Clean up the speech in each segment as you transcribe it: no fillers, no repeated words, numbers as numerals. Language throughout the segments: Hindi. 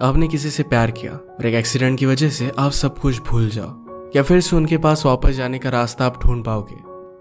आपने किसी से प्यार किया और एक एक्सीडेंट की वजह से आप सब कुछ भूल जाओ, या फिर से उनके पास वापस जाने का रास्ता आप ढूंढ पाओगे।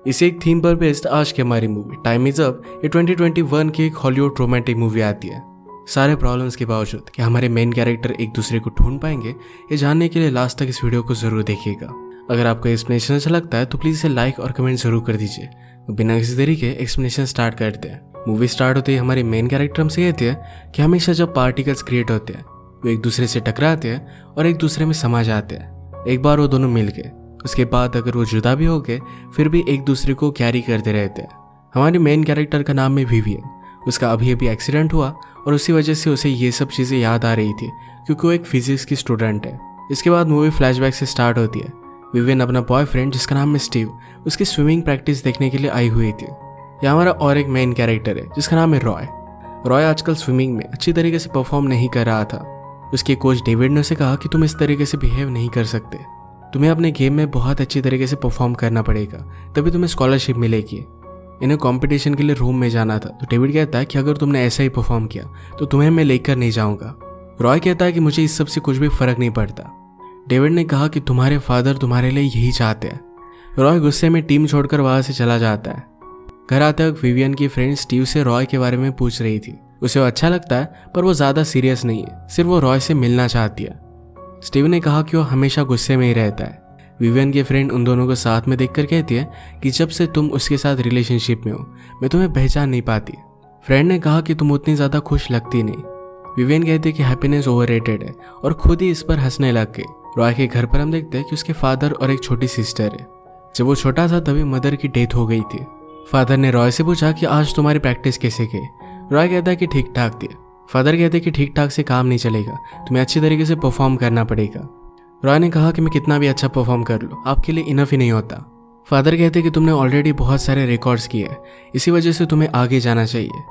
इसी एक थीम पर बेस्ड आज की हमारी मूवी टाइम इज अप ये 2021 की एक हॉलीवुड रोमांटिक मूवी आती है। सारे प्रॉब्लम्स के बावजूद कि हमारे मेन कैरेक्टर एक दूसरे को ढूंढ पाएंगे, ये जानने के लिए लास्ट तक इस वीडियो को जरूर देखिएगा। अगर आपको एक्सप्लेनेशन अच्छा लगता है तो प्लीज इसे लाइक और कमेंट जरूर कर दीजिए। तो बिना किसी देरी के एक्सप्लेनेशन स्टार्ट करते हैं। मूवी स्टार्ट होते ही हमारी मेन कैरेक्टर हमसे कहती है कि हमेशा जब पार्टिकल्स क्रिएट होते हैं वो एक दूसरे से टकराते हैं और एक दूसरे में समा जाते हैं। एक बार वो दोनों मिल गए, उसके बाद अगर वो जुदा भी हो गए फिर भी एक दूसरे को कैरी करते रहते हैं। हमारी मेन कैरेक्टर का नाम है विवियन। उसका अभी अभी एक्सीडेंट हुआ और उसी वजह से उसे ये सब चीज़ें याद आ रही थी क्योंकि वो एक फिजिक्स की स्टूडेंट है। इसके बाद मूवी फ्लैशबैक से स्टार्ट होती है। विवियन अपना बॉयफ्रेंड जिसका नाम है स्टीव, उसकी स्विमिंग प्रैक्टिस देखने के लिए आई हुई थी। यह हमारा और एक मेन कैरेक्टर है जिसका नाम है रॉय। रॉय आजकल स्विमिंग में अच्छी तरीके से परफॉर्म नहीं कर रहा था। उसके कोच डेविड ने उसे कहा कि तुम इस तरीके से बिहेव नहीं कर सकते, तुम्हें अपने गेम में बहुत अच्छी तरीके से परफॉर्म करना पड़ेगा, तभी तुम्हें स्कॉलरशिप मिलेगी। इन्हें कंपटीशन के लिए रूम में जाना था तो डेविड कहता है कि अगर तुमने ऐसा ही परफॉर्म किया तो तुम्हें मैं लेकर नहीं जाऊंगा। रॉय कहता है कि मुझे इस सब से कुछ भी फर्क नहीं पड़ता। डेविड ने कहा कि तुम्हारे फादर तुम्हारे लिए यही चाहते हैं। रॉय गुस्से में टीम छोड़कर वहां से चला जाता है। घर आते वक्त विवियन की फ्रेंड स्टीव से रॉय के बारे में पूछ रही थी। उसे वो अच्छा लगता है पर वो ज़्यादा सीरियस नहीं है, सिर्फ वो रॉय से मिलना चाहती है। स्टीव ने कहा कि वो हमेशा गुस्से में ही रहता है। विवियन की फ्रेंड उन दोनों को साथ में देखकर कहती है कि जब से तुम उसके साथ रिलेशनशिप में हो मैं तुम्हें पहचान नहीं पाती। फ्रेंड ने कहा कि तुम उतनी ज़्यादा खुश लगती नहीं। विवियन कहती है कि हैप्पीनेस ओवररेटेड है और खुद ही इस पर हंसने लग गई। रॉय के घर पर हम देखते हैं कि उसके फादर और एक छोटी सिस्टर है। जब वो छोटा था तभी मदर की डेथ हो गई थी। फादर ने रॉय से पूछा कि आज तुम्हारी प्रैक्टिस कैसे गई। रॉय कहता है कि ठीक ठाक थी। फादर कहते हैं कि ठीक ठाक से काम नहीं चलेगा, तुम्हें अच्छी तरीके से परफॉर्म करना पड़ेगा। रॉय ने कहा कि मैं कितना भी अच्छा परफॉर्म कर लूँ आपके लिए इनफ ही नहीं होता। फादर कहते हैं कि तुमने ऑलरेडी बहुत सारे रिकॉर्ड्स किए हैं, इसी वजह से तुम्हें आगे जाना चाहिए।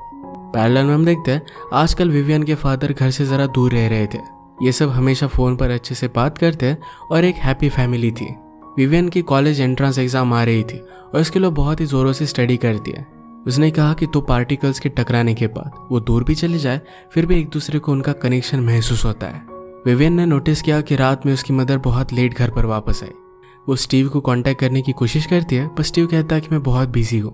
पैरेलल में हम देखते हैं आजकल विवियन के फादर घर से ज़रा दूर रह रहे थे। ये सब हमेशा फ़ोन पर अच्छे से बात करते हैं और एक हैप्पी फैमिली थी। विवियन की कॉलेज एंट्रेंस एग्ज़ाम आ रही थी और इसके लिए बहुत ही ज़ोरों से स्टडी करती है। उसने कहा कि तो पार्टिकल्स के टकराने के बाद वो दूर भी चले जाए फिर भी एक दूसरे को उनका कनेक्शन महसूस होता है। विवियन ने नोटिस किया कि रात में उसकी मदर बहुत लेट घर पर वापस आई। वो स्टीव को कांटेक्ट करने की कोशिश करती है पर स्टीव कहता है कि मैं बहुत बिजी हूँ।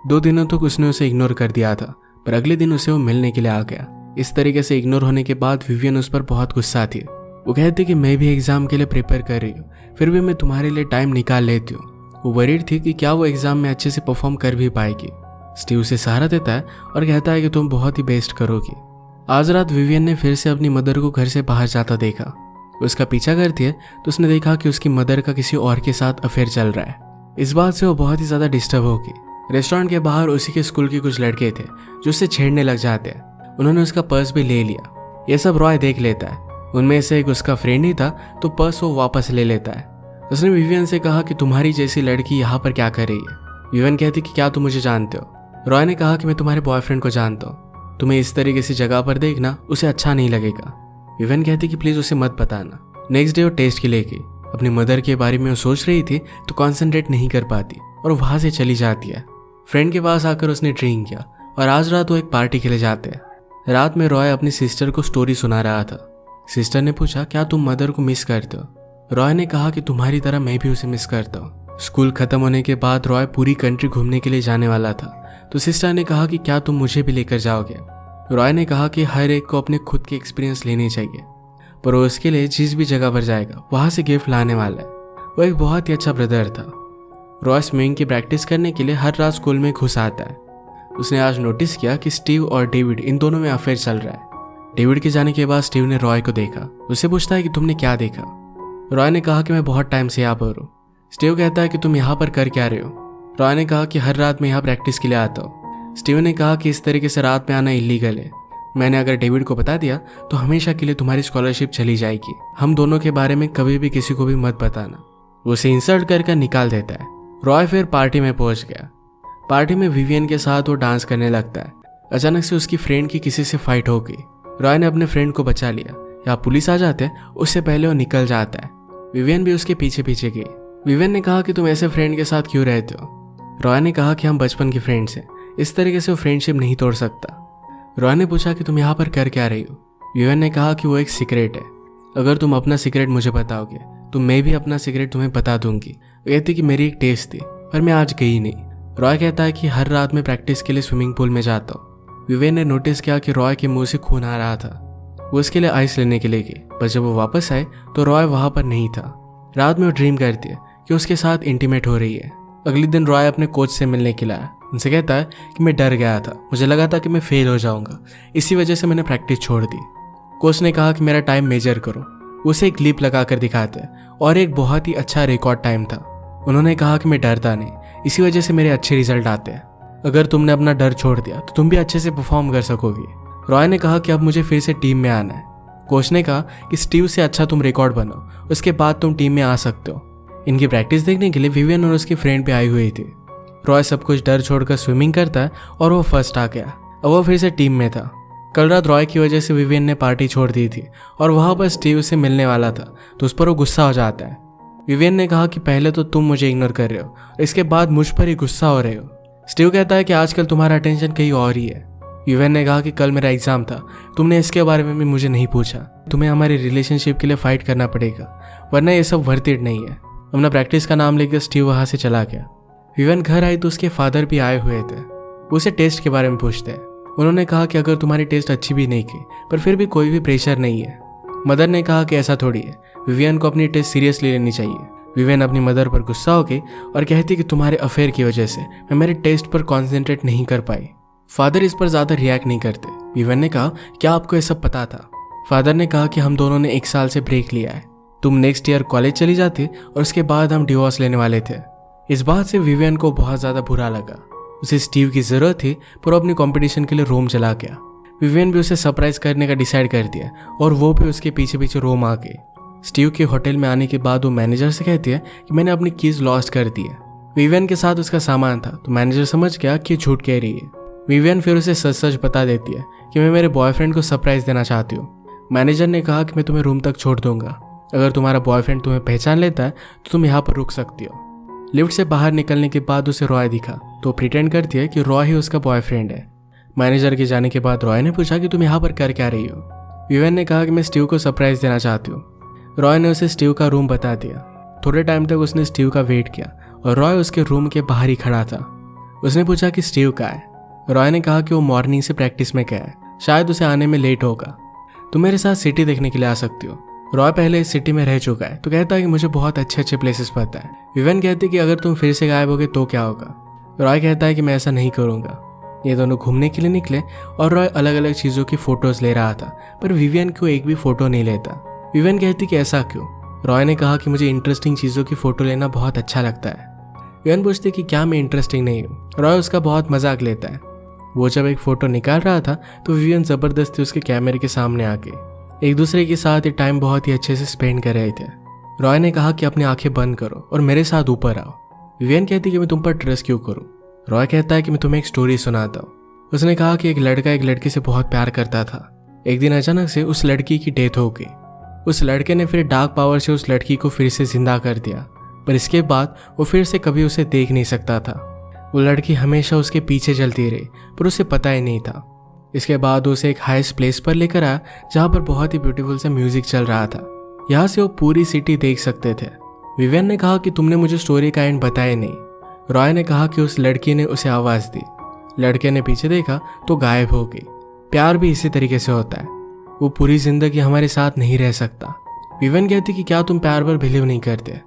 2 दिनों तक उसने उसे इग्नोर कर दिया था पर अगले दिन उसे वो मिलने के लिए आ गया। इस तरीके से इग्नोर होने के बाद विवियन उस पर बहुत गुस्सा थी। वो कहती कि मैं भी एग्जाम के लिए प्रिपेयर कर रही हूँ, फिर भी मैं तुम्हारे लिए टाइम निकाल लेती हूँ। वो वरीड थी कि क्या वो एग्जाम में अच्छे से परफॉर्म कर भी पाएगी। स्टीव उसे सहारा देता है और कहता है कि तुम बहुत ही बेस्ट करोगी। आज रात विवियन ने फिर से अपनी मदर को घर से बाहर जाता देखा। उसका पीछा करती है तो उसने देखा कि उसकी मदर का किसी और के साथ अफेयर चल रहा है। इस बात से वो बहुत ही ज़्यादा डिस्टर्ब होगी। रेस्टोरेंट के बाहर उसी के स्कूल के कुछ लड़के थे जो उससे छेड़ने लग जाते हैं। उन्होंने उसका पर्स भी ले लिया। ये सब रॉय देख लेता है। उनमें से एक उसका फ्रेंड ही था तो पर्स वो वापस ले लेता है। उसने विवियन से कहा कि तुम्हारी जैसी लड़की यहाँ पर क्या कर रही है। विवियन कहती कि क्या तुम मुझे जानते हो। रॉय ने कहा कि मैं तुम्हारे बॉयफ्रेंड को जानता हूँ, तुम्हें इस तरीके से जगह पर देखना उसे अच्छा नहीं लगेगा। विवियन कहती कि प्लीज़ उसे मत बताना। नेक्स्ट डे वो टेस्ट के लिए गई। अपनी मदर के बारे में वो सोच रही थी तो कॉन्सेंट्रेट नहीं कर पाती और वहाँ से चली जाती है। फ्रेंड के पास आकर उसने ड्रिंक किया और आज रात वो एक पार्टी के लिए जाते हैं। रात में रॉय अपनी सिस्टर को स्टोरी सुना रहा था। सिस्टर ने पूछा क्या तुम मदर को मिस करते हो। रॉय ने कहा कि तुम्हारी तरह मैं भी उसे मिस करता हूँ। स्कूल खत्म होने के बाद रॉय पूरी कंट्री घूमने के लिए जाने वाला था तो सिस्टर ने कहा कि क्या तुम मुझे भी लेकर जाओगे। रॉय ने कहा कि हर एक को अपने खुद के एक्सपीरियंस लेने चाहिए, पर वो उसके लिए जिस भी जगह पर जाएगा वहाँ से गिफ्ट लाने वाला है। वो एक बहुत ही अच्छा ब्रदर था। रॉय स्विमिंग की प्रैक्टिस करने के लिए हर रात स्कूल में घुस आता है। उसने आज नोटिस किया कि स्टीव और डेविड इन दोनों में अफेयर चल रहा है। डेविड के जाने के बाद स्टीव ने रॉय को देखा। उससे पूछता है कि तुमने क्या देखा। रॉय ने कहा कि मैं बहुत टाइम से यहाँ पर हूँ। स्टीव कहता है कि तुम यहाँ पर कर क्या रहे हो। रॉय ने कहा कि हर रात मैं यहाँ प्रैक्टिस के लिए आता हूँ। स्टीव ने कहा कि इस तरीके से रात में आना इलीगल है। मैंने अगर डेविड को बता दिया तो हमेशा के लिए तुम्हारी स्कॉलरशिप चली जाएगी। हम दोनों के बारे में कभी भी किसी को भी मत बताना। वो उसे इंसल्ट कर निकाल देता है। रॉय फिर पार्टी में पहुंच गया। पार्टी में विवियन के साथ वो डांस करने लगता है। अचानक से उसकी फ्रेंड की किसी से फाइट हो गई। रॉय ने अपने फ्रेंड को बचा लिया। यहाँ पुलिस आ जाते हैं उससे पहले वो निकल जाता है। विवियन भी उसके पीछे पीछे गई। विवियन ने कहा कि तुम ऐसे फ्रेंड के साथ क्यों रहते हो। रॉय ने कहा कि हम बचपन के फ्रेंड्स हैं, इस तरीके से वो फ्रेंडशिप नहीं तोड़ सकता। रॉय ने पूछा कि तुम यहाँ पर कर क्या रही हो। विवेन ने कहा कि वो एक सीक्रेट है, अगर तुम अपना सीक्रेट मुझे बताओगे तो मैं भी अपना सीक्रेट तुम्हें बता दूंगी। वो कहती कि मेरी एक टेस्ट थी पर मैं आज गई नहीं। रॉय कहता है कि हर रात मैं प्रैक्टिस के लिए स्विमिंग पूल में जाता हूँ। विवेन ने नोटिस किया कि रॉय के मुंह से खून आ रहा था। वो उसके लिए आइस लेने के लिए गई, पर जब वो वापस आए तो रॉय वहां पर नहीं था। रात में वो ड्रीम करती है कि उसके साथ इंटीमेट हो रही है। अगले दिन रॉय अपने कोच से मिलने के लिए आया। उनसे कहता है कि मैं डर गया था, मुझे लगा था कि मैं फेल हो जाऊंगा, इसी वजह से मैंने प्रैक्टिस छोड़ दी। कोच ने कहा कि मेरा टाइम मेजर करो। उसे एक क्लिप लगा कर दिखाते हैं और एक बहुत ही अच्छा रिकॉर्ड टाइम था। उन्होंने कहा कि मैं डरता नहीं, इसी वजह से मेरे अच्छे रिजल्ट आते हैं। अगर तुमने अपना डर छोड़ दिया तो तुम भी अच्छे से परफॉर्म कर सकोगी। रॉय ने कहा कि अब मुझे फिर से टीम में आना है। कोच ने कहा कि स्टीव से अच्छा तुम रिकॉर्ड बनाओ, उसके बाद तुम टीम में आ सकते हो। इनकी प्रैक्टिस देखने के लिए विवियन और उसकी फ्रेंड पे आई हुई थी। रॉय सब कुछ डर छोड़कर स्विमिंग करता है और वो फर्स्ट आ गया। अब वो फिर से टीम में था। कल रात रॉय की वजह से विवियन ने पार्टी छोड़ दी थी और वहां पर स्टीव से मिलने वाला था, तो उस पर वो गुस्सा हो जाता है। विवियन ने कहा कि पहले तो तुम मुझे इग्नोर कर रहे हो, इसके बाद मुझ पर ही गुस्सा हो रहे हो। स्टीव कहता है कि आजकल तुम्हारा अटेंशन कहीं और ही है। विवियन ने कहा कि कल मेरा एग्जाम था, तुमने इसके बारे में भी मुझे नहीं पूछा। तुम्हें हमारी रिलेशनशिप के लिए फाइट करना पड़ेगा, वरना ये सब वर्थ इट नहीं है। अपना प्रैक्टिस का नाम लेकर स्टीव वहां से चला गया। विवियन घर आई तो उसके फादर भी आए हुए थे। वो उसे टेस्ट के बारे में पूछते हैं। उन्होंने कहा कि अगर तुम्हारी टेस्ट अच्छी भी नहीं की पर फिर भी कोई भी प्रेशर नहीं है। मदर ने कहा कि ऐसा थोड़ी है, विवियन को अपनी टेस्ट सीरियसली लेनी चाहिए। विवियन अपनी मदर पर गुस्सा हो गई और कहती कि तुम्हारे अफेयर की वजह से मैं मेरे टेस्ट पर कॉन्सेंट्रेट नहीं कर पाई। फादर इस पर ज्यादा रिएक्ट नहीं करते। विवियन ने कहा क्या आपको ये सब पता था? फादर ने कहा कि हम दोनों ने 1 साल से ब्रेक लिया है, तुम नेक्स्ट ईयर कॉलेज चली जाती और उसके बाद हम डिवोर्स लेने वाले थे। इस बात से विवियन को बहुत ज्यादा बुरा लगा। उसे स्टीव की जरूरत थी पर वो अपनी कंपटीशन के लिए रोम चला गया। विवियन भी उसे सरप्राइज करने का डिसाइड कर दिया और वो भी उसके पीछे पीछे रोम आ गई। स्टीव के होटल में आने के बाद वो मैनेजर से कहती है कि मैंने अपनी कीज लॉस्ट कर दी है। विवियन के साथ उसका सामान था, तो मैनेजर समझ गया कि झूठ कह रही है। विवियन फिर उसे सच सच बता देती है कि मैं मेरे बॉयफ्रेंड को सरप्राइज देना चाहती हूँ। मैनेजर ने कहा कि मैं तुम्हें रूम तक छोड़ दूंगा, अगर तुम्हारा बॉयफ्रेंड तुम्हें पहचान लेता है तो तुम यहाँ पर रुक सकती हो। लिफ्ट से बाहर निकलने के बाद उसे रॉय दिखा तो प्रिटेंड करती है कि रॉय ही उसका बॉयफ्रेंड है। मैनेजर के जाने के बाद रॉय ने पूछा कि तुम यहाँ पर कर क्या रही हो? विवियन ने कहा कि मैं स्टीव को सरप्राइज देना चाहती हूँ। रॉय ने उसे स्टीव का रूम बता दिया। थोड़े टाइम तक उसने स्टीव का वेट किया और रॉय उसके रूम के बाहर ही खड़ा था। उसने पूछा कि स्टीव कहाँ है? रॉय ने कहा कि वो मॉर्निंग से प्रैक्टिस में गया है, शायद उसे आने में लेट होगा। तुम मेरे साथ सिटी देखने के लिए आ सकती हो। रॉय पहले इस सिटी में रह चुका है तो कहता है कि मुझे बहुत अच्छे अच्छे प्लेसेस पता है। विवियन कहती है कि अगर तुम फिर से गायब होगे तो क्या होगा? रॉय कहता है कि मैं ऐसा नहीं करूंगा। ये दोनों घूमने के लिए निकले और रॉय अलग अलग चीज़ों की फोटोज ले रहा था, पर विवियन को एक भी फोटो नहीं लेता। विवियन कहती कि ऐसा क्यों? रॉय ने कहा कि मुझे इंटरेस्टिंग चीज़ों की फोटो लेना बहुत अच्छा लगता है। विवियन पूछती कि क्या मैं इंटरेस्टिंग नहीं हूँ? रॉय उसका बहुत मजाक लेता है। वो जब एक फोटो निकाल रहा था तो विवियन जबरदस्ती उसके कैमरे के सामने आके एक दूसरे के साथ ये टाइम बहुत ही अच्छे से स्पेंड कर रहे थे। रॉय ने कहा कि अपनी आंखें बंद करो और मेरे साथ ऊपर आओ। विवियन कहती कि मैं तुम पर ट्रस्ट क्यों करूं? रॉय कहता है कि मैं तुम्हें एक स्टोरी सुनाता हूँ। उसने कहा कि एक लड़का एक लड़की से बहुत प्यार करता था। एक दिन अचानक से उस लड़की की डेथ हो गई। उस लड़के ने फिर डार्क पावर से उस लड़की को फिर से जिंदा कर दिया, पर इसके बाद वो फिर से कभी उसे देख नहीं सकता था। वो लड़की हमेशा उसके पीछे चलती रही पर उसे पता ही नहीं था। इसके बाद उसे एक हाईएस्ट प्लेस पर लेकर आया जहाँ पर बहुत ही ब्यूटीफुल सा म्यूजिक चल रहा था। यहाँ से वो पूरी सिटी देख सकते थे। विवियन ने कहा कि तुमने मुझे स्टोरी का एंड बताया नहीं। रॉय ने कहा कि उस लड़की ने उसे आवाज दी। लड़के ने पीछे देखा तो गायब हो गई। प्यार भी इसी तरीके से होता है, वो पूरी जिंदगी हमारे साथ नहीं रह सकता। विवियन कहती कि क्या तुम प्यार पर बिलीव नहीं करते?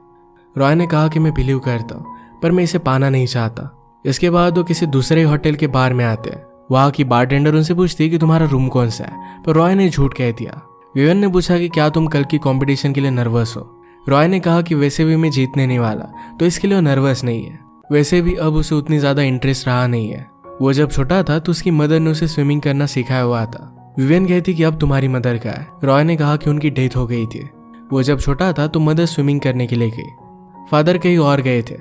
रॉय ने कहा कि मैं बिलीव करता हूँ पर मैं इसे पाना नहीं चाहता। इसके बाद वो किसी दूसरे होटल के बार में आते हैं। वहाँ की बारटेंडर उनसे पूछती कि तुम्हारा रूम कौन सा है, पर रॉय ने झूठ कह दिया। विवियन ने पूछा कि क्या तुम कल की कंपटीशन के लिए नर्वस हो? रॉय ने कहा कि वैसे भी मैं जीतने नहीं वाला तो इसके लिए वो नर्वस नहीं है। वैसे भी अब उसे उतनी ज्यादा इंटरेस्ट रहा नहीं है। वो जब छोटा था तो उसकी मदर ने उसे स्विमिंग करना सिखाया हुआ था। विवियन कहती कि अब तुम्हारी मदर का है। रॉय ने कहा कि उनकी डेथ हो गई थी। वो जब छोटा था तो मदर स्विमिंग करने के लिए गई, फादर कहीं और गए थे।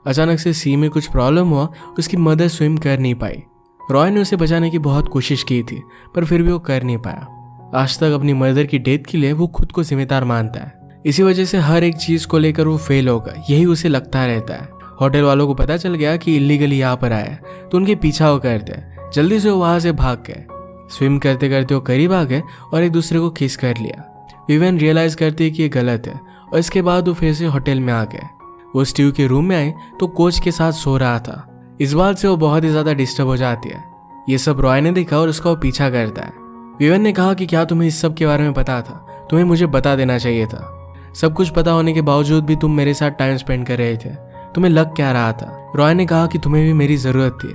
अचानक से सी में कुछ प्रॉब्लम हुआ, उसकी मदर स्विम कर नहीं पाई। रॉय ने उसे बचाने की बहुत कोशिश की थी पर फिर भी वो कर नहीं पाया। आज तक अपनी मदर की डेथ के लिए वो खुद को जिम्मेदार मानता है। इसी वजह से हर एक चीज को लेकर वो फेल होगा, यही उसे लगता रहता है। होटल वालों को पता चल गया कि इलीगली यहाँ पर आया तो उनके पीछा वो करते हैं। जल्दी से वो वहां से भाग गए। स्विम करते करते वो करीब आ गए और एक दूसरे को किस कर लिया। विवियन रियलाइज करती है कि ये गलत है और इसके बाद वो फिर से होटल में आ गए। वो स्टीव के रूम में आए तो कोच के साथ सो रहा था। इस बात से वो बहुत ही ज़्यादा डिस्टर्ब हो जाती है। ये सब रॉय ने देखा और उसका वो पीछा करता है। विवियन ने कहा कि क्या तुम्हें इस सब के बारे में पता था? तुम्हें मुझे बता देना चाहिए था। सब कुछ पता होने के बावजूद भी तुम मेरे साथ टाइम स्पेंड कर रहे थे। तुम्हें लग क्या रहा था? रॉय ने कहा कि तुम्हें भी मेरी ज़रूरत थी।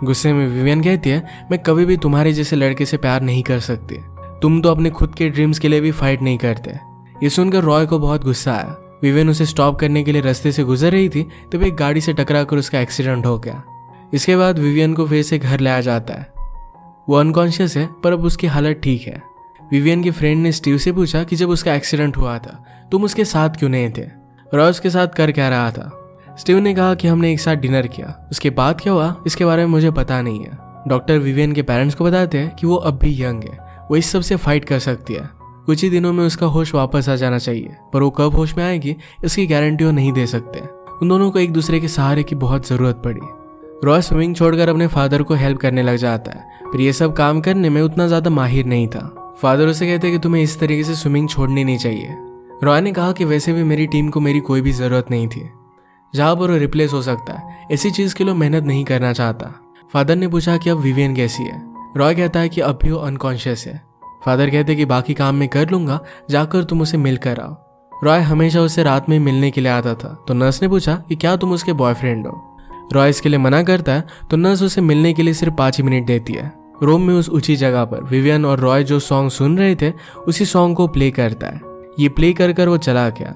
गुस्से में विवियन कहती है, मैं कभी भी तुम्हारे जैसे लड़के से प्यार नहीं कर सकती। तुम तो अपने खुद के ड्रीम्स के लिए भी फाइट नहीं करते। ये सुनकर रॉय को बहुत गुस्सा आया। विवियन उसे स्टॉप करने के लिए रास्ते से गुजर रही थी तब एक गाड़ी से टकराकर उसका एक्सीडेंट हो गया। इसके बाद विवियन को फिर से घर लाया जाता है। वो अनकॉन्शियस है पर अब उसकी हालत ठीक है। विवियन के फ्रेंड ने स्टीव से पूछा कि जब उसका एक्सीडेंट हुआ था तुम उसके साथ क्यों नहीं थे? रॉय उसके साथ कर क्या रहा था? स्टीव ने कहा कि हमने एक साथ डिनर किया। उसके बाद क्या हुआ इसके बारे में मुझे पता नहीं है। डॉक्टर विवियन के पेरेंट्स को बताते हैं कि वो अब भी यंग है, वो इस सब से फाइट कर सकती है। कुछ ही दिनों में उसका होश वापस आ जाना चाहिए, पर वो कब होश में आएगी इसकी गारंटी वो नहीं दे सकते। उन दोनों को एक दूसरे के सहारे की बहुत जरूरत पड़ी। रॉय स्विमिंग छोड़कर अपने फादर को हेल्प करने लग जाता है, पर यह सब काम करने में उतना ज्यादा माहिर नहीं था। फादर उसे कहते हैं कि तुम्हें इस तरीके से स्विमिंग छोड़नी नहीं चाहिए। रॉय ने कहा कि वैसे भी मेरी टीम को मेरी कोई भी जरूरत नहीं थी। जहां पर वो रिप्लेस हो सकता है ऐसी चीज के लिए मेहनत नहीं करना चाहता। फादर ने पूछा कि अब विवियन कैसी है? रॉय कहता है कि अब भी वो अनकॉन्शियस है। फादर कहते हैं कि बाकी काम मैं कर लूंगा, जाकर तुम उसे मिलकर आओ। रॉय हमेशा उससे रात में मिलने के लिए आता था, तो नर्स ने पूछा कि क्या तुम उसके बॉयफ्रेंड हो? रॉय इसके लिए मना करता है तो नर्स उसे मिलने के लिए सिर्फ 5 ही मिनट देती है। रूम में उस ऊंची जगह पर विवियन और रॉय जो सॉन्ग सुन रहे थे उसी सॉन्ग को प्ले करता है। ये प्ले कर वो चला गया।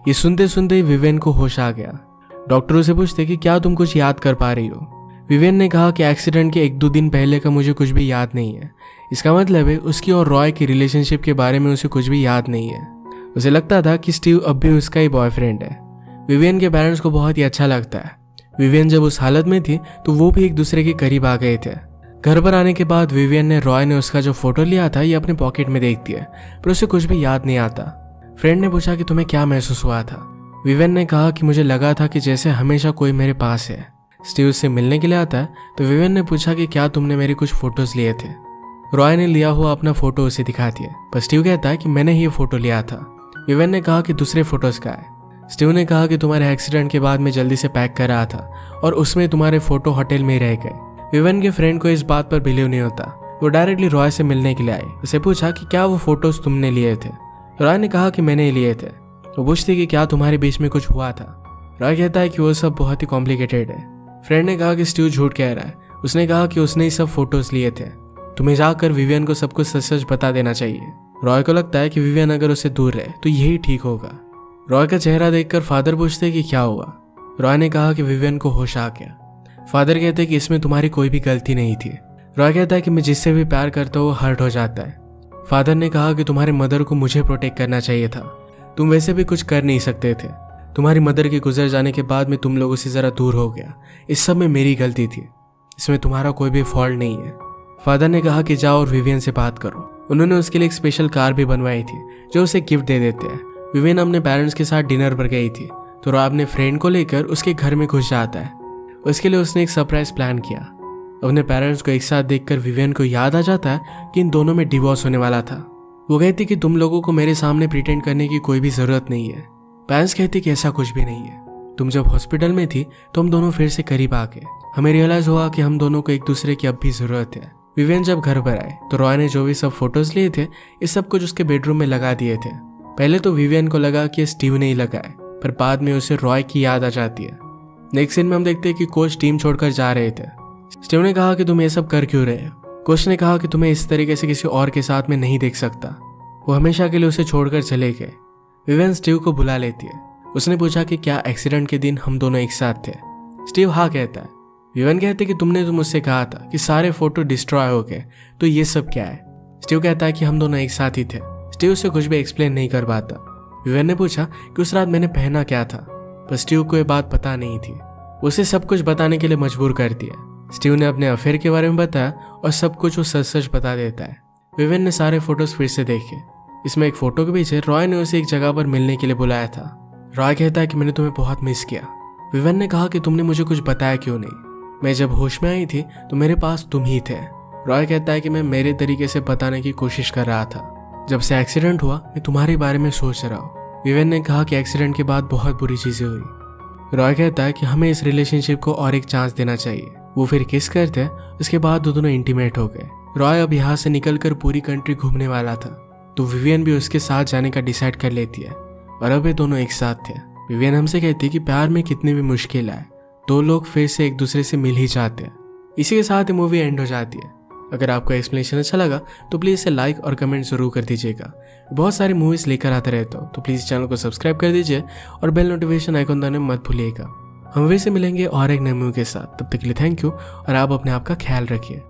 ये सुनते सुनते ही विवियन को होश आ गया। डॉक्टर उसे पूछते कि क्या तुम कुछ याद कर पा रही हो? विवियन ने कहा कि एक्सीडेंट के 1-2 दिन पहले का मुझे कुछ भी याद नहीं है। इसका मतलब है उसकी और रॉय की रिलेशनशिप के बारे में उसे कुछ भी याद नहीं है। उसे लगता था कि स्टीव अब भी उसका ही बॉयफ्रेंड है। विवियन के पेरेंट्स को बहुत ही अच्छा लगता है। विवियन जब उस हालत में थी तो वो भी एक दूसरे के करीब आ गए थे। घर पर आने के बाद विवियन ने रॉय ने उसका जो फोटो लिया था ये अपने पॉकेट में देखती है, पर उसे कुछ भी याद नहीं आता। फ्रेंड ने पूछा कि तुम्हें क्या महसूस हुआ था? विवियन ने कहा कि मुझे लगा था कि जैसे हमेशा कोई मेरे पास है। स्टीव उससे मिलने के लिए आता है तो विवियन ने पूछा कि क्या तुमने मेरे कुछ फोटोज लिए थे? रॉय ने लिया हुआ अपना फोटो उसे दिखाती है, पर स्टीव कहता है कि मैंने ही ये फोटो लिया था। विवियन ने कहा कि दूसरे फोटोज का है। स्टीव ने कहा कि तुम्हारे एक्सीडेंट के बाद मैं जल्दी से पैक कर रहा था और उसमें तुम्हारे फोटो होटल में ही रह गए। विवियन के फ्रेंड को इस बात पर बिलीव नहीं होता। वो डायरेक्टली रॉय से मिलने के लिए आए। उसे पूछा कि क्या वो फोटोज तुमने लिए थे? रॉय ने कहा कि मैंने लिए थे। वो पूछती कि क्या तुम्हारे बीच में कुछ हुआ था? रॉय कहता है कि वो सब बहुत ही कॉम्प्लिकेटेड है। फ्रेंड ने कहा कि स्टीव झूठ कह रहा है। उसने कहा कि उसने ही सब फोटोज लिए थे। तुम्हें जाकर विवियन को सब कुछ सच सच बता देना चाहिए। रॉय को लगता है कि विवियन अगर उससे दूर रहे तो यही ठीक होगा। रॉय का चेहरा देखकर फादर पूछते कि क्या हुआ? रॉय ने कहा कि विवियन को होश आ गया। फादर कहते कि इसमें तुम्हारी कोई भी गलती नहीं थी। रॉय कहता है कि मैं जिससे भी प्यार करता हूँ वो हर्ट हो जाता है। फादर ने कहा कि तुम्हारे मदर को मुझे प्रोटेक्ट करना चाहिए था। तुम वैसे भी कुछ कर नहीं सकते थे। तुम्हारी मदर के गुजर जाने के बाद मैं तुम लोगों से जरा दूर हो गया। इस सब में मेरी गलती थी। इसमें तुम्हारा कोई भी फॉल्ट नहीं है। फादर ने कहा कि जाओ और विवियन से बात करो। उन्होंने उसके लिए एक स्पेशल कार भी बनवाई थी जो उसे गिफ्ट दे देते हैं। विवियन अपने पेरेंट्स के साथ डिनर पर गई थी तो रॉय अपने फ्रेंड को लेकर उसके घर में घुस जाता है। उसके लिए उसने एक सरप्राइज प्लान किया। अपने पेरेंट्स को एक साथ देखकर विवियन को याद आ जाता है कि इन दोनों में डिवोर्स होने वाला था। वो कहती कि तुम लोगों को मेरे सामने प्रिटेंड करने की कोई भी जरूरत नहीं है। पेरेंट्स कहती कि ऐसा कुछ भी नहीं है। तुम जब हॉस्पिटल में थी तो हम दोनों फिर से करीब आ गए। हमें रियलाइज हुआ कि हम दोनों को एक दूसरे की अब भी जरूरत है। विवियन जब घर पर आए तो रॉय ने जो भी सब फोटोज लिए थे इस सब कुछ उसके बेडरूम में लगा दिए थे। पहले तो विवियन को लगा कि स्टीव ने ही लगाए, पर बाद में उसे रॉय की याद आ जाती है। नेक्स्ट सीन में हम देखते हैं कि कोच टीम छोड़कर जा रहे थे। स्टीव ने कहा कि तुम ये सब कर क्यों रहे हो? कोच ने कहा कि तुम्हें इस तरीके से किसी और के साथ में नहीं देख सकता। वो हमेशा के लिए उसे छोड़कर चले गए। विवियन स्टीव को बुला लेती है। उसने पूछा कि क्या एक्सीडेंट के दिन हम दोनों एक साथ थे? स्टीव हाँ कहता है। विवियन कहते कि तुमने तो मुझसे कहा था कि सारे फोटो डिस्ट्रॉय हो गए, तो ये सब क्या है? स्टीव कहता है कि हम दोनों एक साथ ही थे। स्टीव उसे कुछ भी एक्सप्लेन नहीं कर पाता। विवियन ने पूछा कि उस रात मैंने पहना क्या था, पर स्टीव को ये बात पता नहीं थी। उसे सब कुछ बताने के लिए मजबूर कर दिया। स्टीव ने अपने अफेयर के बारे में बताया और सब कुछ वो सच सच बता देता है। विवियन ने सारे फोटोज फिर से देखे। इसमें एक फोटो के पीछे रॉय ने उसे एक जगह पर मिलने के लिए बुलाया था। रॉय कहता है कि मैंने तुम्हें बहुत मिस किया। विवियन ने कहा कि तुमने मुझे कुछ बताया क्यों नहीं? मैं जब होश में आई थी तो मेरे पास तुम ही थे। रॉय कहता है कि मैं मेरे तरीके से बताने की कोशिश कर रहा था। जब से एक्सीडेंट हुआ मैं तुम्हारे बारे में सोच रहा हूँ। विवेन ने कहा कि एक्सीडेंट के बाद बहुत बुरी चीजें हुई। रॉय कहता है कि हमें इस रिलेशनशिप को और एक चांस देना चाहिए। वो फिर किस करते हैं, उसके बाद दोनों इंटीमेट हो गए। रॉय अब यहाँ से निकलकर पूरी कंट्री घूमने वाला था, तो विवियन भी उसके साथ जाने का डिसाइड कर लेती है और अब ये दोनों एक साथ थे। विवियन हमसे कहती है कि प्यार में कितनी भी मुश्किल आए दो लोग फिर से एक दूसरे से मिल ही जाते हैं। इसी के साथ ये मूवी एंड हो जाती है। अगर आपको एक्सप्लेनेशन अच्छा लगा तो प्लीज़ इसे लाइक और कमेंट जरूर कर दीजिएगा। बहुत सारी मूवीज़ लेकर आते रहता हूँ, तो प्लीज़ चैनल को सब्सक्राइब कर दीजिए और बेल नोटिफिकेशन आइकन दबाना मत भूलिएगा। हम फिर से मिलेंगे और एक नई मूवी के साथ। तब तक के लिए थैंक यू और आप अपने आप का ख्याल रखिए।